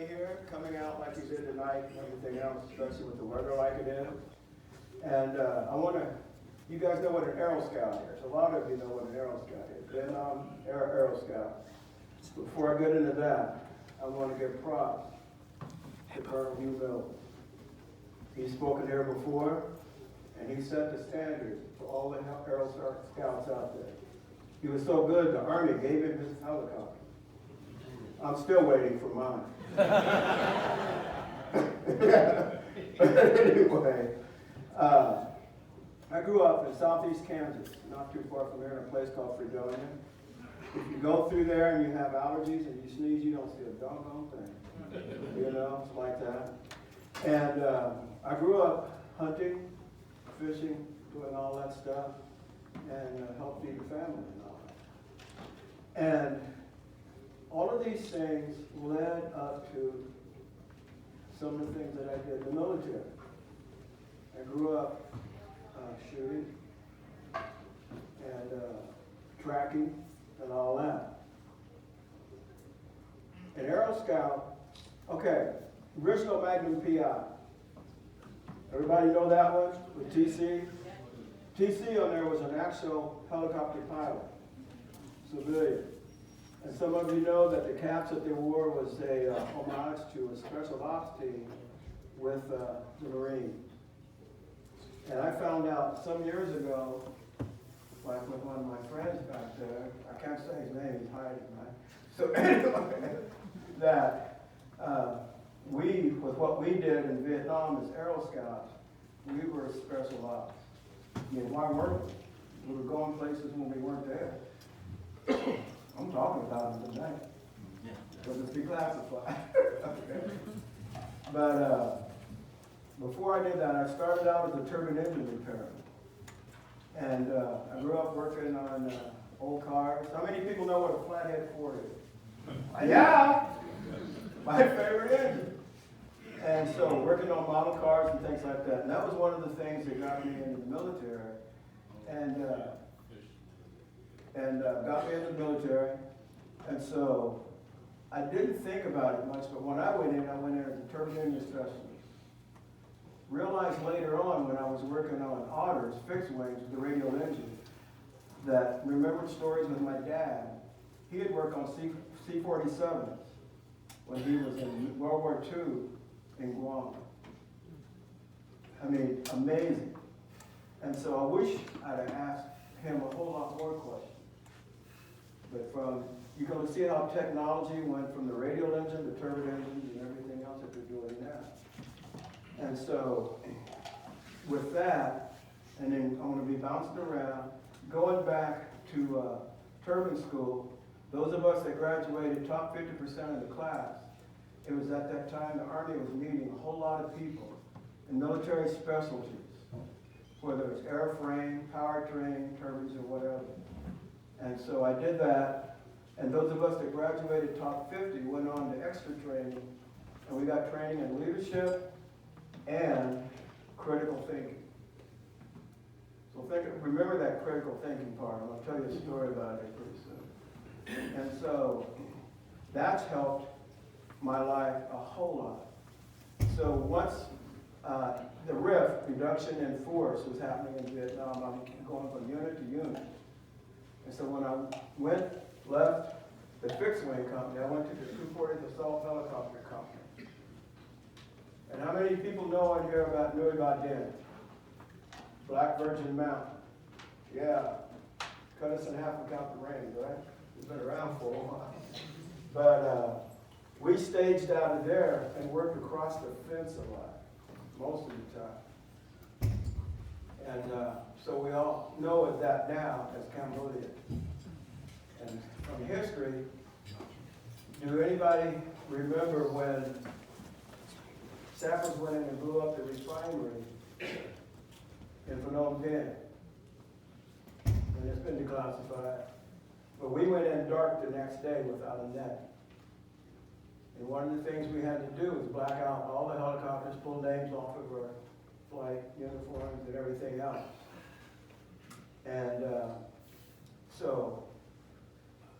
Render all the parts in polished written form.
sunny here, coming out like you did tonight and everything else, especially with the weather like it is. And I want to, you guys know what an Aero Scout is. A lot of you know what an Aero Scout is. Vietnam Aero Scout. Before I get into that, I want to give props to Colonel Hugh Mills. He's spoken here before, and he set the standard for all the Aero Scouts out there. He was so good, the Army gave him his helicopter. I'm still waiting for mine. But anyway, I grew up in southeast Kansas, not too far from here, in a place called Fredonia. If you go through there and you have allergies and you sneeze, you don't see a doggone thing. You know, it's like that. And I grew up hunting, fishing, doing all that stuff, and helped feed the family and all that. And all of these things led up to some of the things that I did in the military. I grew up shooting and tracking and all that. An Aero Scout, okay, original Magnum PI. Everybody know that one with TC? TC on there was an actual helicopter pilot, civilian. And some of you know that the caps that they wore was a homage to a special ops team with the Marines. And I found out some years ago, like with one of my friends back there, I can't say his name, he's hiding, right? So anyway, that we, with what we did in Vietnam as Aero Scouts, we were special ops. I mean, why weren't we? We were going places when we weren't there. I'm talking about them tonight. Because it's declassified. Okay. But before I did that, I started out as a turbine engine repairman. And I grew up working on old cars. How many people know what a flathead Ford is? Yeah! My favorite engine. And so working on model cars and things like that. And that was one of the things that got me into the military. And got me into the military. And so I didn't think about it much, but when I went in as a turbine engine specialist. Realized later on when I was working on Otters, fixed wings, the radial engine, that remembered stories with my dad. He had worked on C-47s when he was in World War II in Guam. I mean, amazing. And so I wish I'd have asked him a whole lot more questions. But you can see how technology went from the radial engine to turbine engines and everything else that they're doing now. And so with that, and then I'm going to be bouncing around, going back to turbine school, those of us that graduated top 50% of the class, it was at that time the Army was needing a whole lot of people in military specialties, whether it's airframe, powertrain, turbines, or whatever. And so I did that, and those of us that graduated top 50 went on to extra training, and we got training in leadership and critical thinking. So remember that critical thinking part. I'm going to tell you a story about it pretty soon. And so that's helped my life a whole lot. So once the RIF, reduction in force, was happening in Vietnam, I'm going from unit to unit. And so when I left the fixed wing company, I went to the 240th Assault Helicopter Company. And how many people knew about them? Black Virgin Mountain. Yeah. Cut us in half and count the range, right? We've been around for a while. But we staged out of there and worked across the fence a lot, most of the time. And so we all know it that now as Cambodia. And from history, do anybody remember when sappers went in and blew up the refinery in Phnom Penh? And it's been declassified. But we went in dark the next day without a net. And one of the things we had to do was black out all the helicopters, pull names off of our flight uniforms and everything else. And so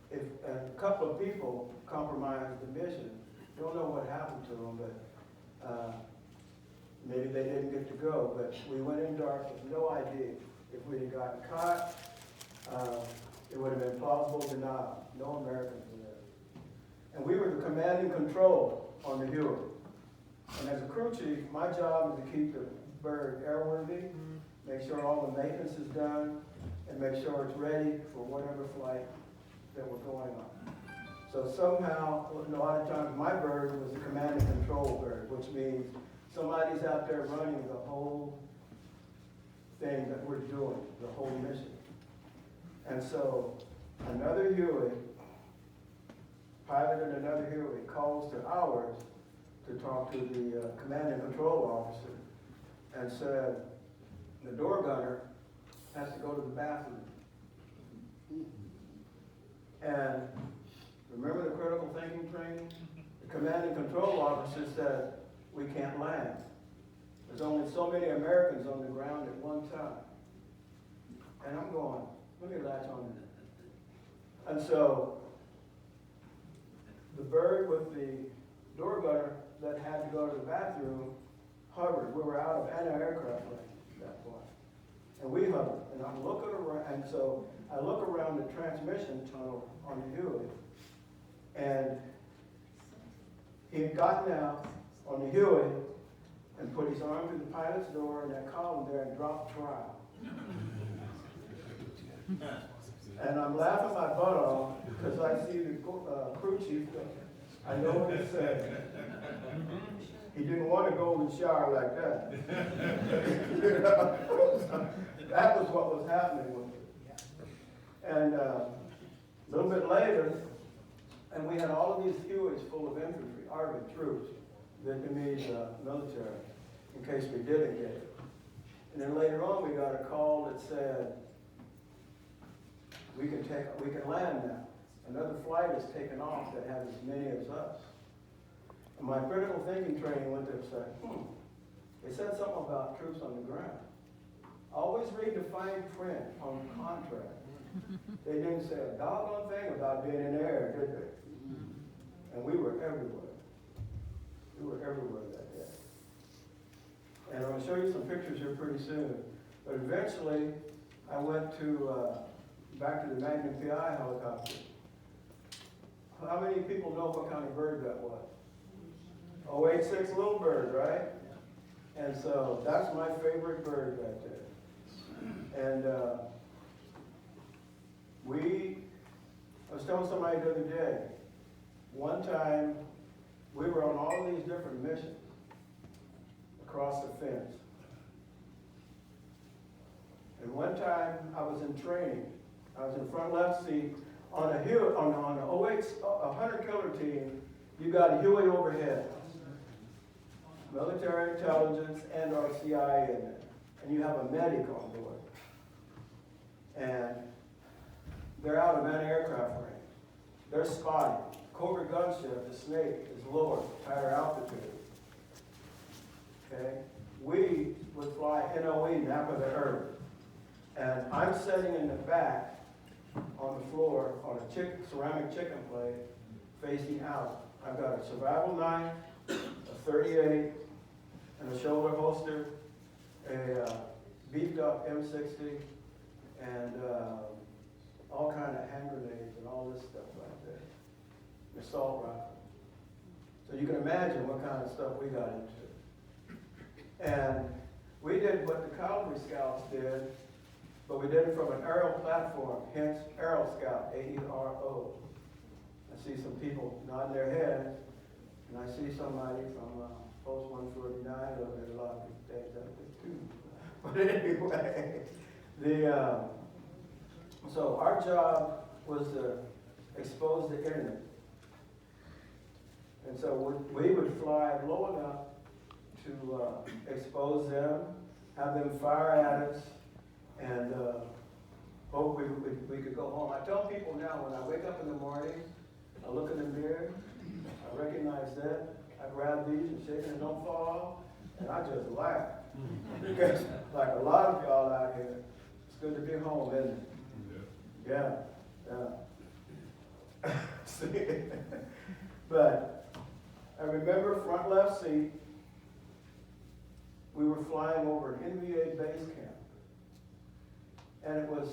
if a couple of people compromised the mission, don't know what happened to them, but maybe they didn't get to go. But we went in dark with no idea. If we had gotten caught, it would have been plausible denial. No Americans were there. And we were the command and control on the Huey. And as a crew chief, my job is to keep the bird airworthy, make sure all the maintenance is done, and make sure it's ready for whatever flight that we're going on. So somehow, a lot of times, my bird was the command and control bird, which means somebody's out there running the whole thing that we're doing, the whole mission. And so another Huey, piloted another Huey, calls to ours to talk to the command and control officer and said, the door gunner has to go to the bathroom. And remember the critical thinking training? The command and control officer said, we can't land. There's only so many Americans on the ground at one time. And I'm going, let me latch on to that. And so the bird with the door gunner that had to go to the bathroom hovered. We were out of anti-aircraft range at that point. And we hovered. And I'm looking around, and so I look around the transmission tunnel on the Huey, and he had gotten out on the Huey and put his arm through the pilot's door in that column there and dropped trial. And I'm laughing my butt off because I see the crew chief. I know what he said. He didn't want to go in the shower like that. You know? That was what was happening with it. And a little bit later, and we had all of these Hueys full of infantry, Army troops, Vietnamese military, in case we didn't get it. And then later on, we got a call that said, we can land now. Another flight is taken off that has as many as us. And my critical thinking training went there and said, they said something about troops on the ground. Always read the fine print on the contract. They didn't say a doggone thing about being in the air, did they? And we were everywhere. We were everywhere that day. And I'm going to show you some pictures here pretty soon. But eventually, I went to back to the Magnum PI helicopter. How many people know what kind of bird that was? 086 little bird, right? And so that's my favorite bird right there. And I was telling somebody the other day, one time we were on all of these different missions across the fence. And one time I was in training. I was in front left seat on a Huey, on a 100 killer team. You got a Huey overhead, military intelligence and our CIA in there, and you have a medic on board. And they're out of anti-aircraft range. They're spotting. Cobra gunship, the Snake, is lower, higher altitude. Okay? We would fly NOE, nap of the earth. And I'm sitting in the back on the floor on a ceramic chicken plate facing out. I've got a survival knife, a 38, and a shoulder holster, a beefed up M60, and all kind of hand grenades and all this stuff right there. An assault rifle. So you can imagine what kind of stuff we got into. And we did what the Cavalry Scouts did, but we did it from an aerial platform, hence Aero Scout, A-E-R-O. I see some people nodding their heads, and I see somebody from Post 149, though there's a lot of things out there too. But anyway, so our job was to expose the enemy. And so we would fly low enough to expose them, have them fire at us, and hope we could go home. I tell people now, when I wake up in the morning, I look in the mirror, I recognize that, I grab these and shake them, don't fall off, and I just laugh. Because like a lot of y'all out here, it's good to be home, isn't it? Yeah. See? But I remember front left seat, we were flying over an NBA base camp. And it was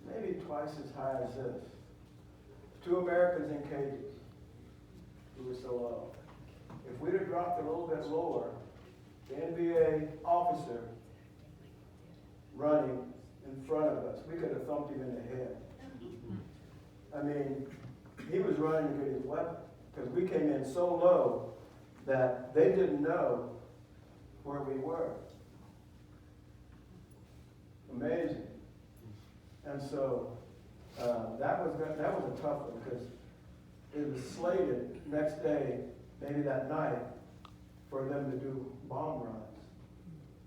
maybe twice as high as this. 2 Americans in cages. We were so low. If we'd have dropped a little bit lower, the NBA officer running in front of us, we could have thumped him in the head. I mean, he was running to get his weapon because we came in so low that they didn't know where we were. Amazing. And so that was a tough one because it was slated next day, maybe that night, for them to do bomb runs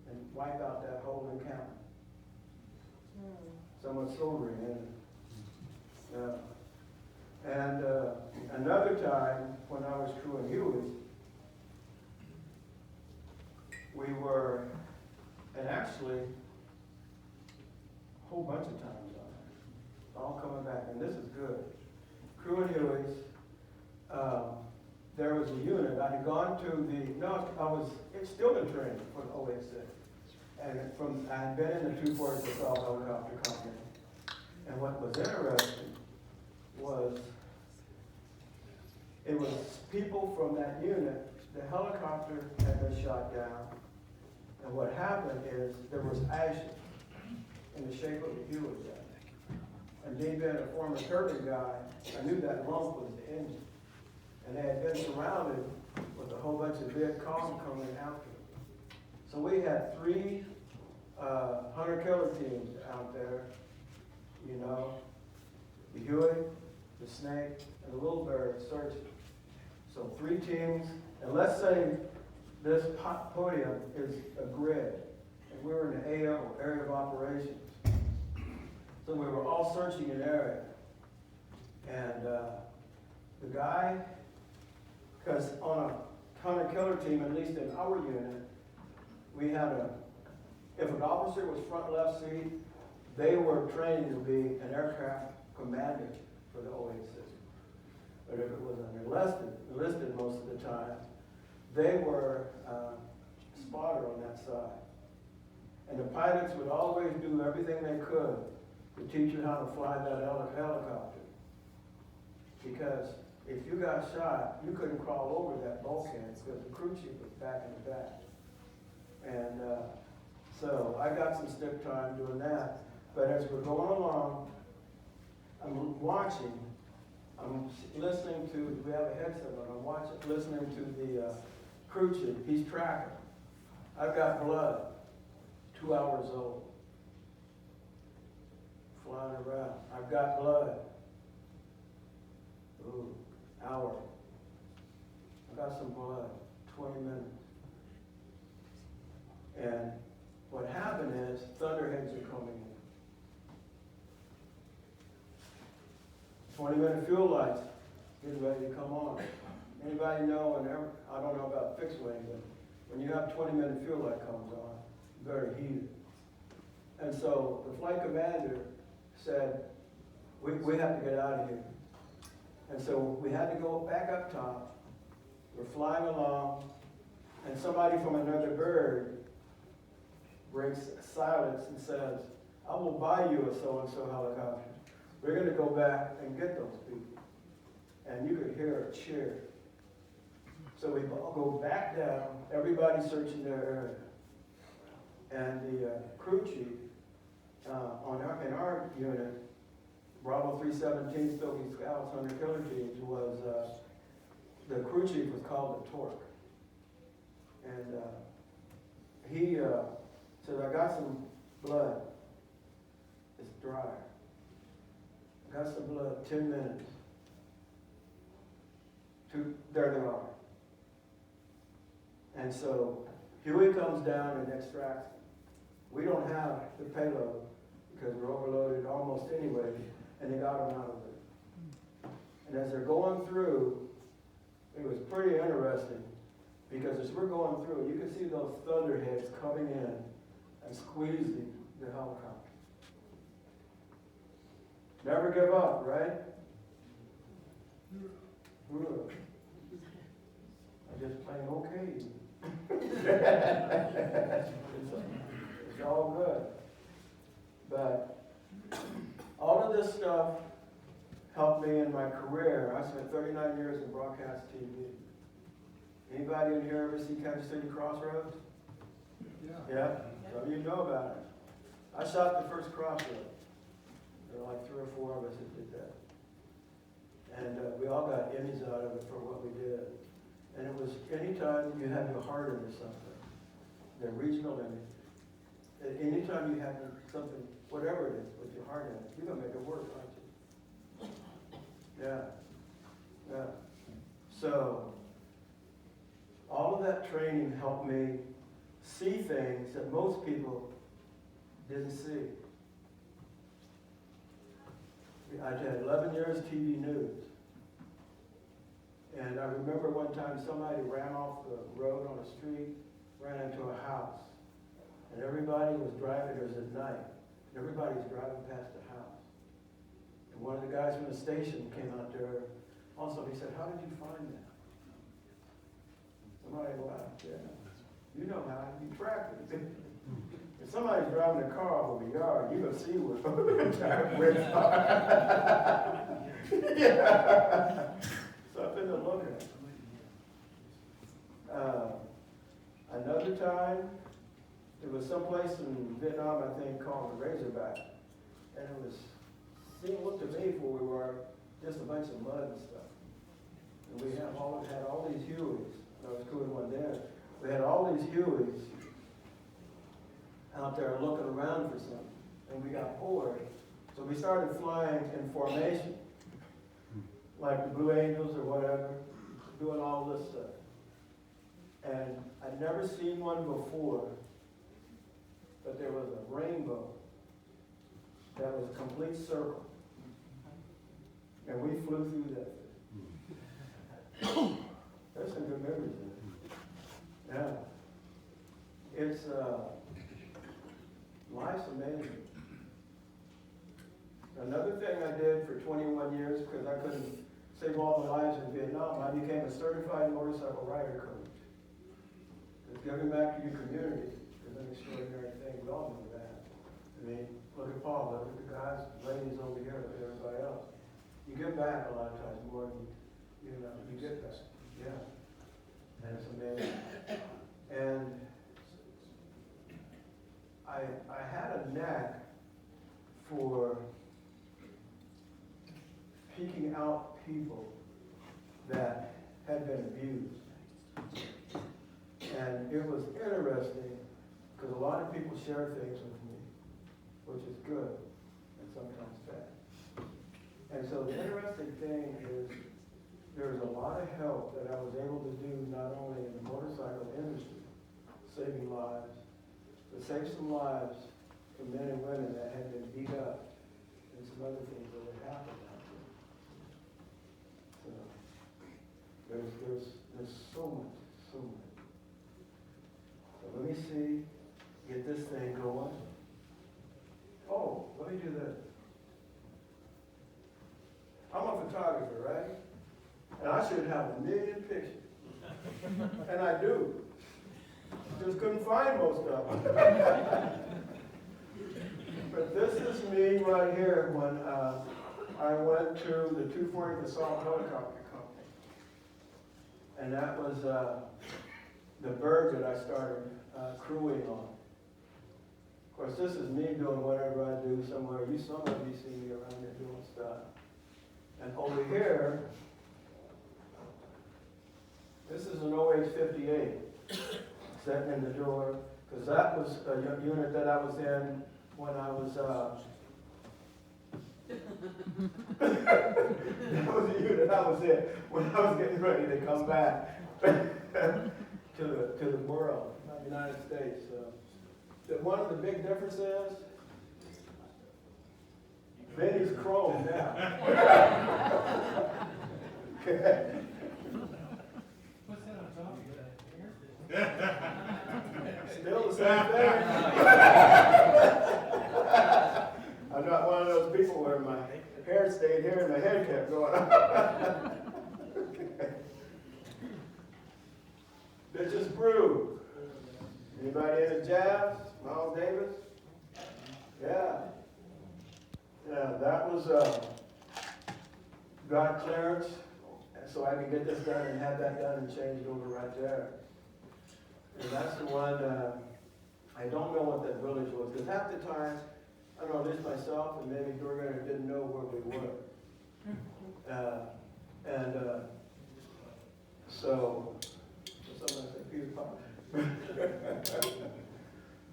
and wipe out that whole encampment. Somewhat sobering, isn't it? Yeah. And another time when I was crewing Huey's, we were, and actually a whole bunch of times on it, all coming back, and this is good. Crewing Huey's, there was a unit. I had gone to it's still in training for the 086. And I had been in the 240 Assault Helicopter Company. And what was interesting was, it was people from that unit. The helicopter had been shot down. And what happened is there was ashes in the shape of a Huey gun. And me being a former turbine guy, I knew that lump was the engine. And they had been surrounded with a whole bunch of Viet Cong coming after them. So we had 3 hunter-killer teams out there, you know, the Huey, the Snake, and the Little Bird searching. So 3 teams, and let's say this podium is a grid, and we were in the AO, area of operations. So we were all searching an area. And the guy, because on a hunter-killer team, at least in our unit, we had if an officer was front left seat, they were trained to be an aircraft commander for the 086. But if it was an enlisted most of the time, they were a spotter on that side. And the pilots would always do everything they could to teach you how to fly that helicopter. Because if you got shot, you couldn't crawl over that bulkhead because the crew chief was back in the back. And so I got some stick time doing that. But as we're going along, I'm watching. I'm listening to, we have a headset on, I'm watching, listening to the crew chief. He's tracking. I've got blood, 2 hours old, flying around. I've got blood, hour. I've got some blood, 20 minutes. And what happened is, thunderheads are coming in. 20-minute fuel lights getting ready to come on. Anybody know, I don't know about fixed wing, but when you have 20-minute fuel light comes on, very heated. And so the flight commander said, we have to get out of here. And so we had to go back up top. We're flying along, and somebody from another bird breaks silence and says, I will buy you a so-and-so helicopter. We're going to go back and get those people. And you could hear a cheer. So we go back down, everybody searching their area. And the crew chief in our unit, Bravo 317 Stokey Scouts, Hunter Killer Teams, was, the crew chief was called the Torque. And he said, I got some blood. It's dry. I got some blood, 10 minutes. There they are. And so Huey comes down and extracts. We don't have the payload because we're overloaded almost anyway, and they got them out of it. And as they're going through, it was pretty interesting because as we're going through, you can see those thunderheads coming in and squeezing the helicopter. Never give up, right? just plain okay. It's all good. But all of this stuff helped me in my career. I spent 39 years in broadcast TV. Anybody in here ever see Kansas City Crossroads? Yeah? Some of you know about it. I shot the first Crossroads. There were like 3 or 4 of us that did that. And we all got Emmys out of it for what we did. And it was anytime you have your heart into something, they're regional Emmys. Anytime you have something, whatever it is, with your heart in it, you're going to make it work, aren't you? Yeah. Yeah. So, all of that training helped me see things that most people didn't see. I did 11 years TV news. And I remember one time somebody ran off the road on a street, ran into a house. And everybody was driving, it was at night. And everybody's driving past the house. And one of the guys from the station came out there. Also, he said, "How did you find that?" Somebody laughed. Yeah. You know how, you track it. If somebody's driving a car over the yard, you're going to see where it's yeah. Something to look at. Another time, there was some place in Vietnam, I think, called the Razorback. And it looked to me where we were just a bunch of mud and stuff. And we had all these Hueys. I was doing one there. We had all these Hueys out there looking around for something. And we got bored. So we started flying in formation, like the Blue Angels or whatever, doing all this stuff. And I'd never seen one before, but there was a rainbow that was a complete circle. And we flew through that. There's some good memories in it. Yeah. It's, life's amazing. Another thing I did for 21 years, because I couldn't save all the lives in Vietnam, I became a certified motorcycle rider coach. Because giving back to your community is an extraordinary thing. We all know that. I mean, look at Paul, look at the guys, ladies over here, look at everybody else. You give back a lot of times more than you get back. Yeah. And it's amazing. And I had a knack for picking out people that had been abused. And it was interesting because a lot of people share things with me, which is good and sometimes bad. And so the interesting thing is there's a lot of help that I was able to do not only in the motorcycle industry, saving lives, but save some lives for men and women that had been beat up and some other things that had happened out there. So there's so much. So let me see, get this thing going. Oh, let me do this. I'm a photographer, right? And I should have 1 million pictures. And I do. Just couldn't find most of them. But this is me right here when I went to the 240th Assault Helicopter Company. And that was the bird that I started crewing on. Of course, this is me doing whatever I do somewhere. Some of you see me around there doing stuff. And over here, this is an OH-58 sitting in the door, because that was a unit that I was in when I was, that was a unit I was in when I was getting ready to come back to the world, the United States. One of the big differences, Benny's chrome now. Okay. What's that on top of that? Still the same thing. I'm not one of those people where my hair stayed here and my head kept going up. Okay. Bitches Brew. Anybody into jazz? Miles Davis? Yeah. Yeah, that was got clearance, so I could get this done and have that done and changed over right there. And that's the one, I don't know what that village was, because half the time, I don't know, at least myself and maybe Dorgan didn't know where we were. So somebody said, Peter Pop.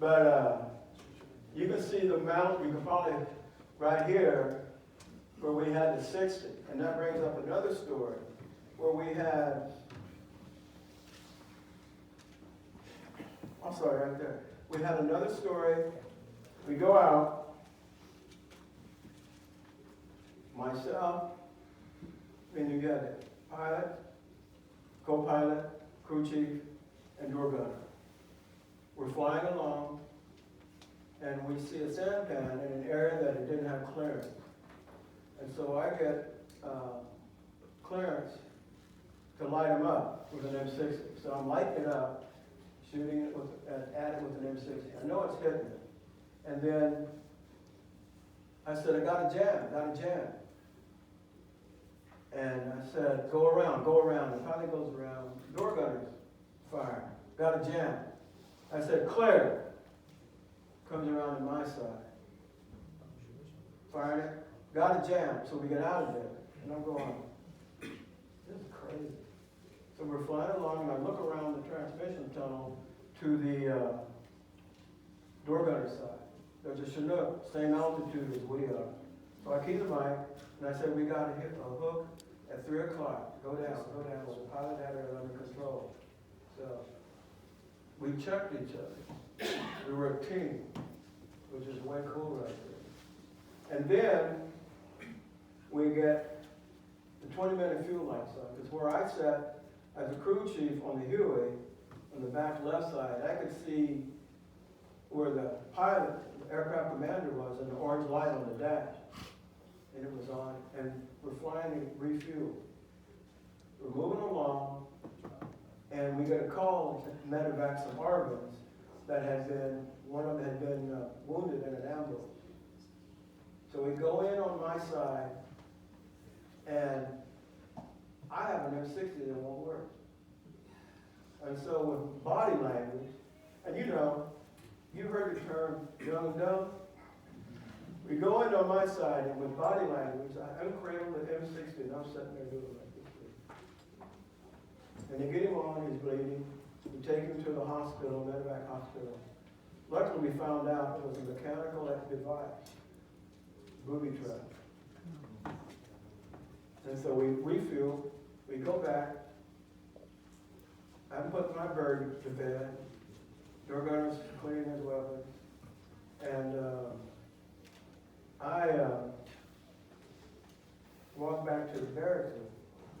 But you can see the mountain, you can probably, right here, where we had the 60. And that brings up another story, where we had, I'm sorry, right there. We had another story. We go out, myself, and you got it, pilot, co-pilot, crew chief, and door gunner. We're flying along, and we see a sampan in an area that it didn't have clearance. And so I get clearance to light them up with an M60. So I'm lighting it up, shooting it at it with an M60. I know it's hitting it. And then I said, I got a jam. And I said, go around. And finally goes around. Door gunners fire. Got a jam. I said, clear. Comes around to my side. Firing it. Got a jam. So we get out of there. And I'm going, this is crazy. So we're flying along, and I look around the transmission tunnel to the door gunner side. There's a Chinook, same altitude as we are. So I keep the mic, and I said, we got to hit a hook at 3 o'clock. Go down. Well, the pilot had it under control. So we checked each other. We were a team, which is way cool right there. And then we get the 20-minute fuel lights on, because where I sat as a crew chief on the Huey, on the back left side, I could see where the pilot, the aircraft commander was, and the orange light on the dash. And it was on, and we're flying to refuel. We're moving along, and we get a call to medevac some Arvins that had been, one of them had been wounded in an ambulance. So we go in on my side, and I have an M60 that won't work. And so with body language, and you know, you heard the term young and dumb. We go in on my side, and with body language, I uncradle the M60, and I'm sitting there doing like this. And they get him on, he's bleeding. We take him to the hospital, medevac hospital. Luckily, we found out it was a mechanical device, booby trap. And so we refuel, we go back. I'm putting my bird to bed. Door gunner's cleaning his weapons. And I walked back to the barracks.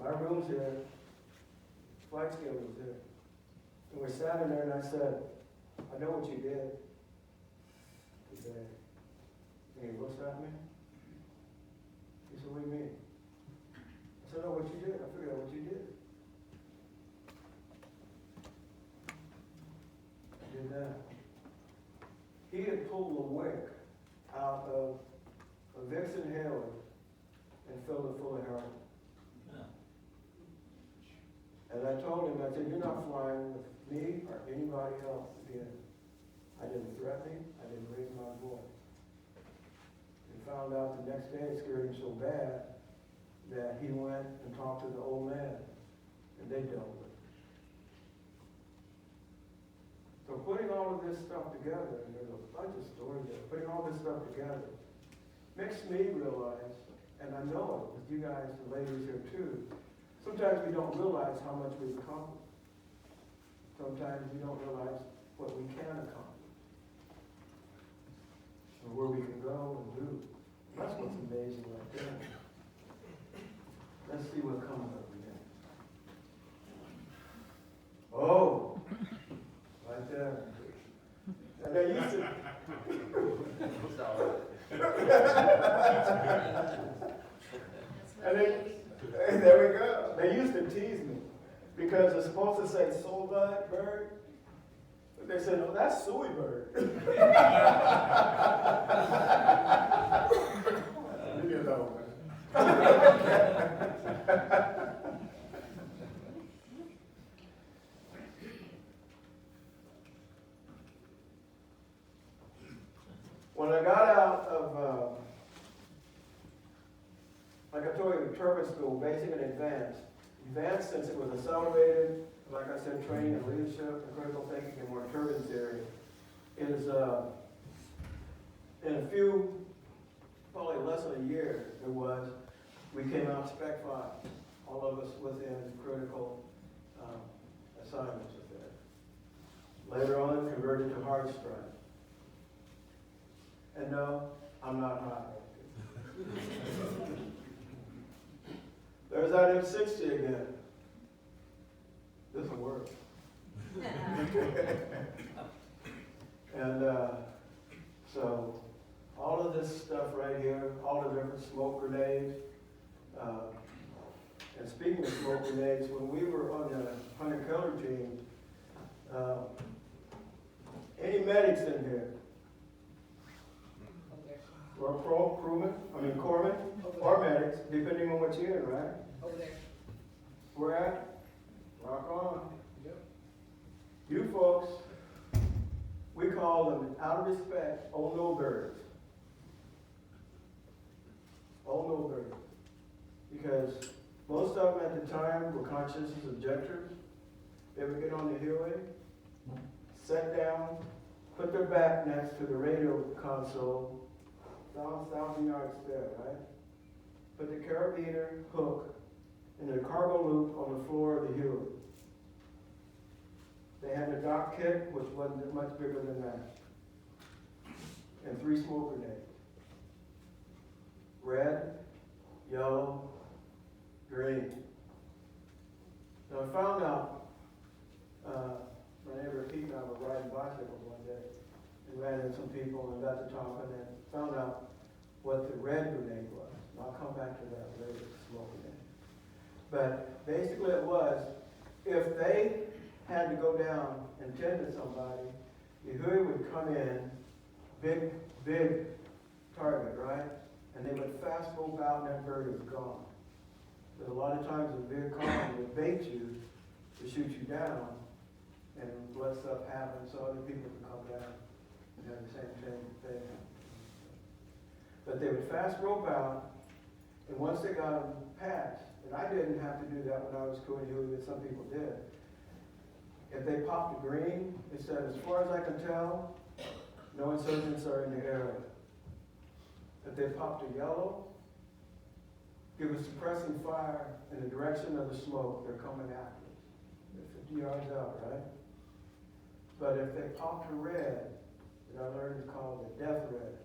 My room's here. Flight schedule's here. And we're standing there, and I said, I know what you did today. And he looks at me. He said, what do you mean? I said, I know what you did. I figured out what you did. I did that. He had pulled a wick out of a Vixen Haley and filled it full of heroin. And I told him, I said, you're not flying with me or anybody else again. I didn't threaten him. I didn't raise my voice. And found out the next day it scared him so bad that he went and talked to the old man, and they dealt with it. So putting all of this stuff together, and there's a bunch of stories there, putting all this stuff together makes me realize, and I know it with you guys, the ladies here too, sometimes we don't realize how much we've accomplished. Sometimes we don't realize what we can accomplish, or where we can go and do. That's what's amazing right there. Let's see what comes up again. Oh, right there. And they used to. And they, there we go. They used to tease me. Because it's supposed to say soul bud bird. But they said, no, that's suey bird. Leave me alone, man. When I got out of, like I told you, turbine school, basic and advanced. Advanced, since it was accelerated, like I said, training in leadership and critical thinking and more turbine theory, is in a few, probably less than a year, we came out spec 5, all of us within critical assignments with it. Later on, converted to hard strike. And no, I'm not high. There's that M60 again. This will work. And so, all of this stuff right here, all the different smoke grenades. And speaking of smoke grenades, when we were on the hunter-killer team, any medics in here? Or corpsmen, or medics, depending on what you're in, right? Over there. Where at? Rock on. Yep. You folks, we call them, out of respect, old no birds. Old no birds. Because most of them at the time were conscientious objectors. They would get on the hillway, sit down, put their back next to the radio console, 1,000 yards there, right? Put the carabiner hook in the cargo loop on the floor of the Huey. They had the dock kit, which wasn't much bigger than that, and 3 smoke grenades. Red, yellow, green. Now I found out, my neighbor Pete and I were riding bicycles one day, and ran into some people and got to talking and found out what the red grenade was. And I'll come back to that later, smoke grenade. But basically it was, if they had to go down and tend to somebody, the Huey would come in, big target, right? And they would fast rope out and that bird is gone. But a lot of times the big column would bait you to shoot you down and let stuff happen so other people can come down and have the same thing. But they would fast rope out, and once they got them past, and I didn't have to do that when I was crewing Huey, but some people did. If they popped the green, it said, as far as I can tell, no insurgents are in the area. If they popped the yellow, give a suppressing fire in the direction of the smoke, they're coming after us. They're 50 yards out, right? But if they popped the red, that I learned is called the death red,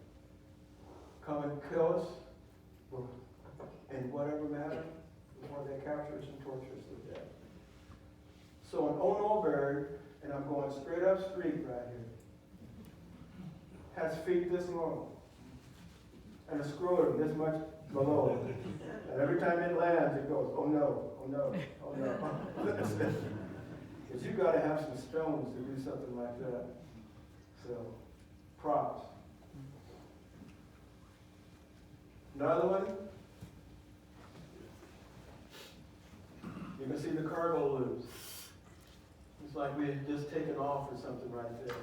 come and kill us in whatever manner before they capture us and torture us to death. So an Ono bird, and I'm going straight up street right here, has feet this long and a scrotum this much below it. And every time it lands, it goes, oh no, oh no, oh no. Because you've got to have some stones to do something like that. So, props. Another one. You can see the cargo loops. It's like we had just taken off or something right there.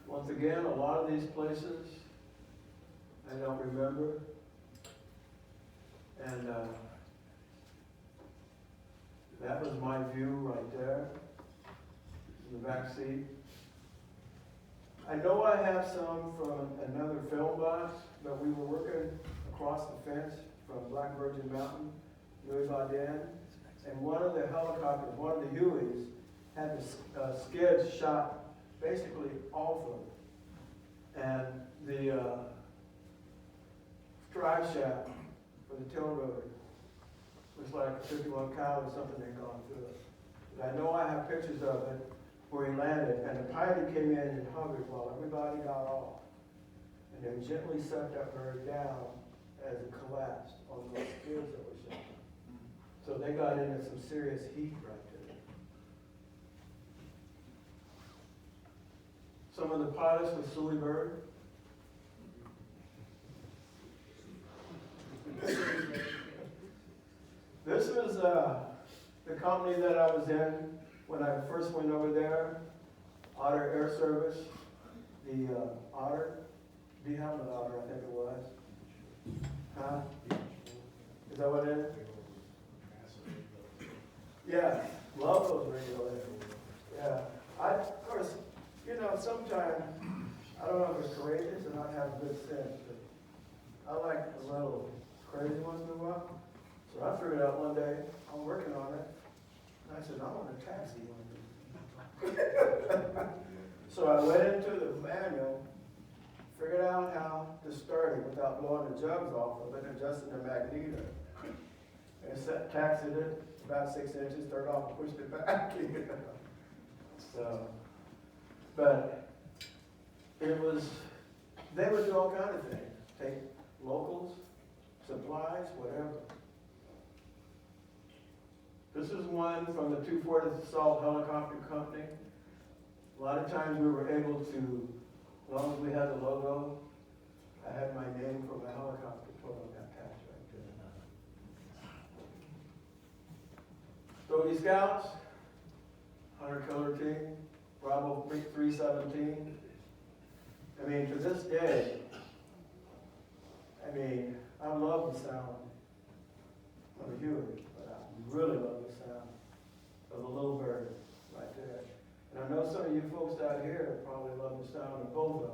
Once again, a lot of these places I don't remember. And that was my view right there in the back seat. I know I have some from another film box, but we were working across the fence from Black Virgin Mountain, Louis Baudin, and one of the helicopters, one of the Hueys, had the skids shot basically off of it. And the drive shaft for the tail rotor was like a 51 cal or something they'd gone through it. But I know I have pictures of it where he landed, and the pilot came in and hovered while everybody got off. And then gently set that bird down, as it collapsed on those stairs that were shut. So they got into some serious heat right there. Some of the pilots were Sully Bird. This was the company that I was in when I first went over there, Otter Air Service, the Otter, de Havilland Otter, I think it was. Huh? Is that what it is? Yeah, love those radio waves. Yeah, of course, you know, sometimes, I don't know if it's courageous and not have good sense, but I like a little crazy once in a while. So I figured out one day, I'm working on it, and I said, I want a taxi one day. So I went into the manual, figured out how to start it without blowing the jugs off of it, adjusting the magneto. And taxied it about 6 inches, started off and pushed it back. So, but it was, they would do all kinds of things. Take locals, supplies, whatever. This is one from the 240th Assault Helicopter Company. A lot of times we were able to, as long as we had the logo, I had my name for my helicopter put on that patch right there. Stody Scouts, Hunter Killer Team, Bravo 317. I mean, to this day, I mean, I love the sound of a Huey, but I really love the sound of a little bird right there. And I know some of you folks out here probably love the sound of both of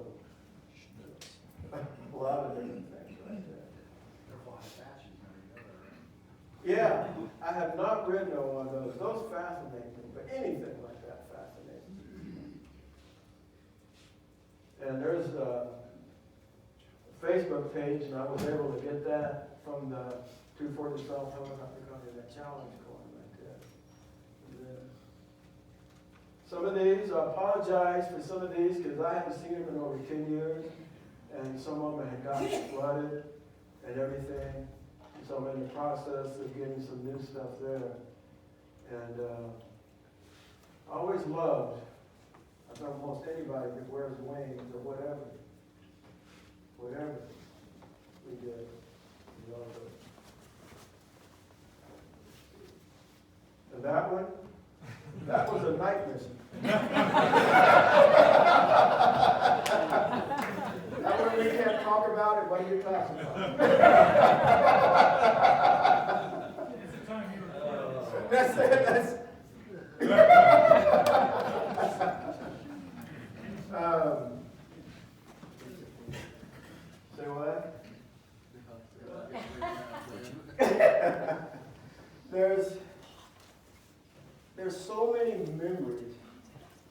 them. A lot of different things right there. Yeah, I have not ridden on one of those. Those fascinate me, but anything like that fascinates me. And there's a Facebook page, and I was able to get that from the 240 South Helicopter Company, that challenge going right there. Some of these, I apologize for some of these because I haven't seen them in over 10 years, and some of them had gotten flooded and everything. So I'm in the process of getting some new stuff there. And I always loved, I think almost anybody that wears wings or whatever we did, we loved it. And that one, that was a night mission. That one we can't talk about it, what are you talking about? It's the time you were. That's it, say what? There's so many memories,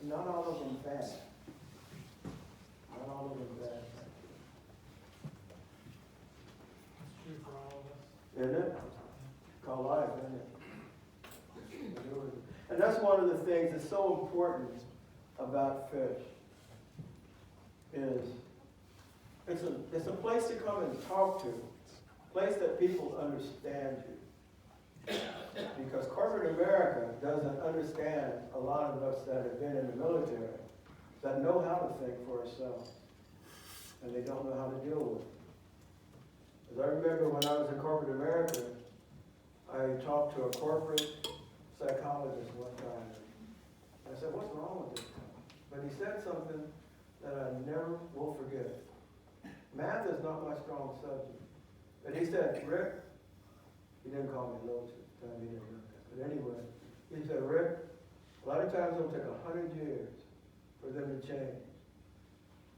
not all of them bad. Not all of them bad. It's true for all of us. Isn't it? Called life, isn't it? And that's one of the things that's so important about fish. Is it's a place to come and talk to, a place that people understand you. Because corporate America doesn't understand a lot of us that have been in the military, that know how to think for ourselves, and they don't know how to deal with it. As I remember when I was in corporate America, I talked to a corporate psychologist one time. I said, what's wrong with this guy? But he said something that I never will forget. Math is not my strong subject. But he said, Rick, he didn't call me Loach at the time, he didn't know that. But anyway, he said, Rick, a lot of times it'll take 100 years for them to change.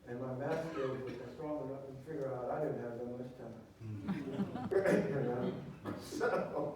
And my math skills were strong enough to figure out I didn't have that much time. You know? So,